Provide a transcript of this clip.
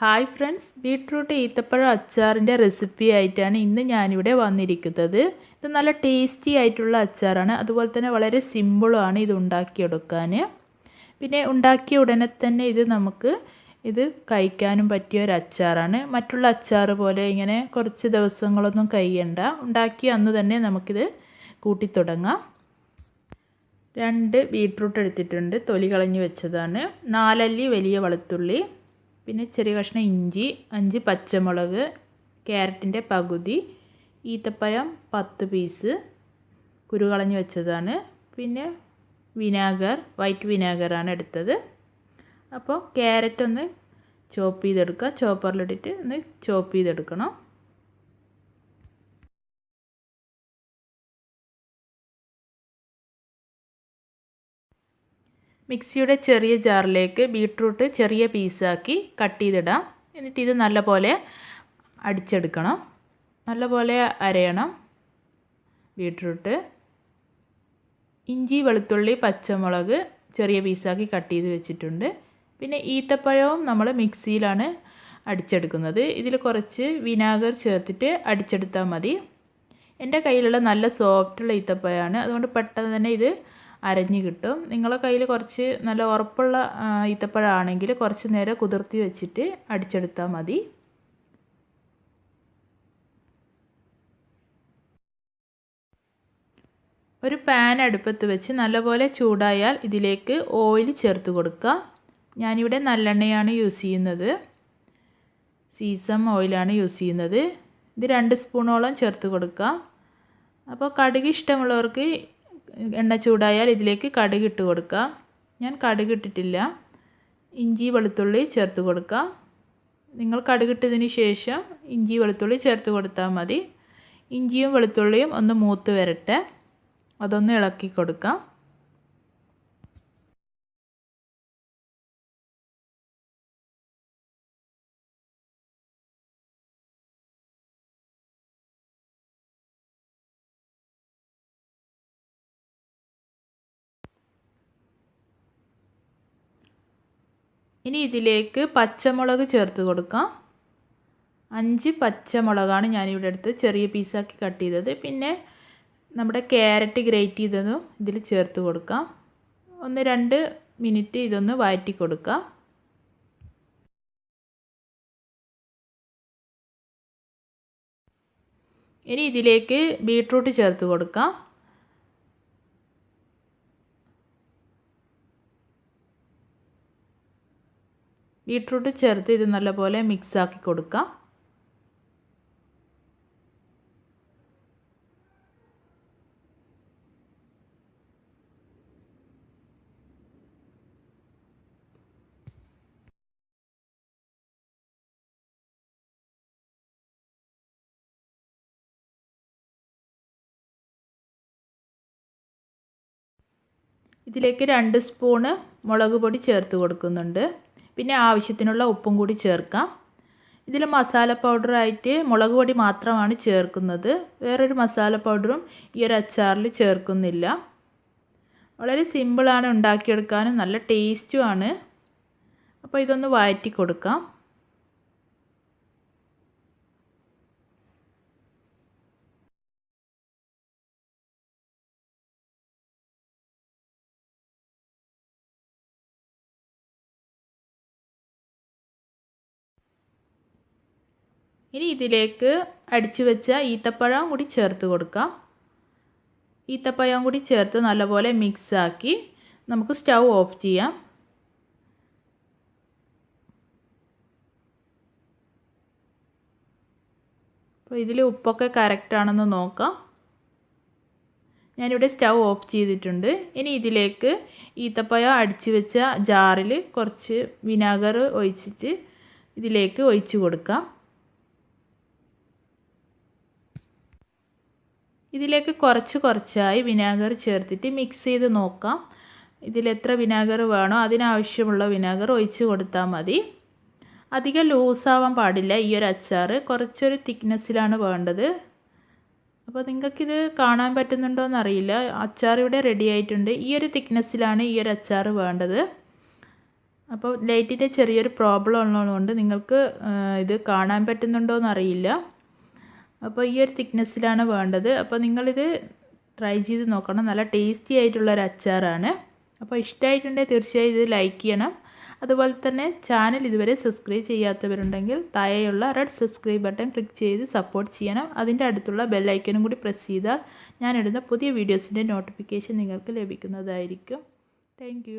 Hi friends, beetroot ഈത്തപ്പഴം അച്ചാറിൻ്റെ recipe ആയിട്ടാണ് ഇന്ന് ഞാനിവിടെ വന്നിരിക്കുന്നത്. ഇത് നല്ല ടേസ്റ്റി ആയിട്ടുള്ള അച്ചാറാണ്. അതുപോലെ തന്നെ വളരെ സിമ്പിളുമാണ് ഇത് ഉണ്ടാക്കിയെടുക്കാൻ. പിന്നെ ഉണ്ടാക്കിയ ഉടനെ തന്നെ നമുക്ക് ഇത് കഴിക്കാനും പറ്റിയ ഒരു അച്ചാറാണ്. മറ്റുള്ള അച്ചാർ പോലെ ഇങ്ങനെ കുറച്ച് ദിവസങ്ങളൊന്നും കഴിയണ്ട. ഉണ്ടാക്കി അന്ന് തന്നെ നമുക്കിത് കൂട്ടിത്തുടങ്ങാം. 2 ബീട്രൂട്ട് എടുത്തിട്ടുണ്ട്, തൊലി കളഞ്ഞ് വെച്ചതാണ്. 4 അല്ലി വലിയ വെളുത്തുള്ളി, പിന്നെ ചെറിയ കഷ്ണം ഇഞ്ചി, 5 പച്ചമുളക്, ക്യാരറ്റിൻ്റെ പകുതി, ഈത്തപ്പഴം 10 പീസ് കുരു കളഞ്ഞ് വെച്ചതാണ്. പിന്നെ വിനാഗർ, വൈറ്റ് വിനാഗറാണ് എടുത്തത്. അപ്പോൾ ക്യാരറ്റ് ഒന്ന് ചോപ്പ് ചെയ്തെടുക്കുക. ചോപ്പറിലിട്ടിട്ട് ഒന്ന് ചോപ്പ് ചെയ്തെടുക്കണം. മിക്സിയുടെ ചെറിയ ജാറിലേക്ക് ബീട്രൂട്ട് ചെറിയ പീസാക്കി കട്ട് ചെയ്തിടാം. എന്നിട്ട് ഇത് നല്ലപോലെ അടിച്ചെടുക്കണം. നല്ലപോലെ അരയണം ബീട്രൂട്ട്. ഇഞ്ചി, വെളുത്തുള്ളി, പച്ചമുളക് ചെറിയ പീസാക്കി കട്ട് ചെയ്ത് വെച്ചിട്ടുണ്ട്. പിന്നെ ഈത്തപ്പഴവും നമ്മൾ മിക്സിയിലാണ് അടിച്ചെടുക്കുന്നത്. ഇതിൽ കുറച്ച് വിനാഗർ ചേർത്തിട്ട് അടിച്ചെടുത്താൽ മതി. എൻ്റെ കയ്യിലുള്ള നല്ല സോഫ്റ്റുള്ള ഈത്തപ്പഴമാണ്, അതുകൊണ്ട് പെട്ടെന്ന് തന്നെ ഇത് അരഞ്ഞ് കിട്ടും. നിങ്ങളുടെ കയ്യിൽ കുറച്ച് നല്ല ഉറപ്പുള്ള ഈത്തപ്പഴമാണെങ്കിൽ കുറച്ച് നേരം കുതിർത്തി വെച്ചിട്ട് അടിച്ചെടുത്താൽ മതി. ഒരു പാൻ അടുപ്പത്ത് വെച്ച് നല്ലപോലെ ചൂടായാൽ ഇതിലേക്ക് ഓയിൽ ചേർത്ത് കൊടുക്കുക. ഞാനിവിടെ നല്ലെണ്ണയാണ് യൂസ് ചെയ്യുന്നത്, സീസം ഓയിലാണ് യൂസ് ചെയ്യുന്നത്. ഇത് 2 സ്പൂണോളം ചേർത്ത് കൊടുക്കുക. അപ്പോൾ കടുക് ഇഷ്ടമുള്ളവർക്ക് എണ്ണ ചൂടായാൽ ഇതിലേക്ക് കടുക് ഇട്ട് കൊടുക്കുക. ഞാൻ കടുക് ഇട്ടിട്ടില്ല. ഇഞ്ചി, വെളുത്തുള്ളി ചേർത്ത് കൊടുക്കുക. നിങ്ങൾ കടുക് ഇട്ടതിന് ശേഷം ഇഞ്ചി, വെളുത്തുള്ളി ചേർത്ത് കൊടുത്താൽ മതി. ഇഞ്ചിയും വെളുത്തുള്ളിയും ഒന്ന് മൂത്ത് വരട്ടെ, അതൊന്ന് ഇളക്കി കൊടുക്കാം. ഇനി ഇതിലേക്ക് പച്ചമുളക് ചേർത്ത് കൊടുക്കാം. 5 പച്ചമുളകാണ് ഞാനിവിടെ എടുത്ത് ചെറിയ പീസാക്കി കട്ട് ചെയ്തത്. പിന്നെ നമ്മുടെ ക്യാരറ്റ് ഗ്രേറ്റ് ചെയ്തതും ഇതിൽ ചേർത്ത് കൊടുക്കാം. 1-2 മിനിറ്റ് ഇതൊന്ന് വഴറ്റി കൊടുക്കാം. ഇനി ഇതിലേക്ക് ബീട്രൂട്ട് ചേർത്ത് കൊടുക്കാം. ബീട്രൂട്ട് ചേർത്ത് ഇത് നല്ലപോലെ മിക്സാക്കി കൊടുക്കാം. ഇതിലേക്ക് 2 സ്പൂണ് മുളക് പൊടി ചേർത്ത് കൊടുക്കുന്നുണ്ട്. പിന്നെ ആവശ്യത്തിനുള്ള ഉപ്പും കൂടി ചേർക്കാം. ഇതിൽ മസാല പൗഡറായിട്ട് മുളക് പൊടി മാത്രമാണ് ചേർക്കുന്നത്. വേറൊരു മസാല പൗഡറും ഈ ഒരു അച്ചാറിൽ ചേർക്കുന്നില്ല. വളരെ സിമ്പിളാണ് ഉണ്ടാക്കിയെടുക്കാനും നല്ല ടേസ്റ്റുമാണ്. അപ്പോൾ ഇതൊന്ന് വഴറ്റി കൊടുക്കാം. ഇനി ഇതിലേക്ക് അടിച്ചു വെച്ച ഈത്തപ്പഴം കൂടി ചേർത്ത് കൊടുക്കാം. ഈത്തപ്പഴം കൂടി ചേർത്ത് നല്ലപോലെ മിക്സാക്കി നമുക്ക് സ്റ്റൗ ഓഫ് ചെയ്യാം. അപ്പോൾ ഇതിൽ ഉപ്പൊക്കെ കറക്റ്റാണെന്ന് നോക്കാം. ഞാനിവിടെ സ്റ്റൗ ഓഫ് ചെയ്തിട്ടുണ്ട്. ഇനി ഇതിലേക്ക് ഈത്തപ്പഴം അടിച്ചു വെച്ച ജാറിൽ കുറച്ച് വിനാഗർ ഒഴിച്ചിട്ട് ഇതിലേക്ക് ഒഴിച്ച് കൊടുക്കാം. ഇതിലേക്ക് കുറച്ചായി വിനാഗർ ചേർത്തിട്ട് മിക്സ് ചെയ്ത് നോക്കാം. ഇതിലെത്ര വിനാഗർ വേണോ അതിനാവശ്യമുള്ള വിനാഗർ ഒഴിച്ച് കൊടുത്താൽ മതി. അധികം ലൂസാവാൻ പാടില്ല. ഈ ഒരു അച്ചാർ കുറച്ചൊരു തിക്നെസ്സിലാണ് വേണ്ടത്. അപ്പോൾ നിങ്ങൾക്കിത് കാണാൻ പറ്റുന്നുണ്ടോ എന്നറിയില്ല. അച്ചാർ ഇവിടെ റെഡി ആയിട്ടുണ്ട്. ഈ ഒരു തിക്നെസ്സിലാണ് ഈ ഒരു അച്ചാർ വേണ്ടത്. അപ്പോൾ ലൈറ്റിൻ്റെ ചെറിയൊരു പ്രോബ്ലം ഉള്ളതുകൊണ്ട് നിങ്ങൾക്ക് ഇത് കാണാൻ പറ്റുന്നുണ്ടോ എന്നറിയില്ല. അപ്പോൾ ഈ ഒരു തിക്നെസ്സിലാണ് വേണ്ടത്. അപ്പോൾ നിങ്ങളിത് ട്രൈ ചെയ്ത് നോക്കണം. നല്ല ടേസ്റ്റി ആയിട്ടുള്ളൊരു അച്ചാറാണ്. അപ്പോൾ ഇഷ്ടമായിട്ടുണ്ടെങ്കിൽ തീർച്ചയായും ഇത് ലൈക്ക് ചെയ്യണം. അതുപോലെ തന്നെ ചാനൽ ഇതുവരെ സബ്സ്ക്രൈബ് ചെയ്യാത്തവരുണ്ടെങ്കിൽ താഴെയുള്ള റെഡ് സബ്സ്ക്രൈബ് ബട്ടൺ ക്ലിക്ക് ചെയ്ത് സപ്പോർട്ട് ചെയ്യണം. അതിൻ്റെ അടുത്തുള്ള ബെൽ ഐക്കണും കൂടി പ്രസ് ചെയ്താൽ ഞാനിടുന്ന പുതിയ വീഡിയോസിൻ്റെ നോട്ടിഫിക്കേഷൻ നിങ്ങൾക്ക് ലഭിക്കുന്നതായിരിക്കും. താങ്ക്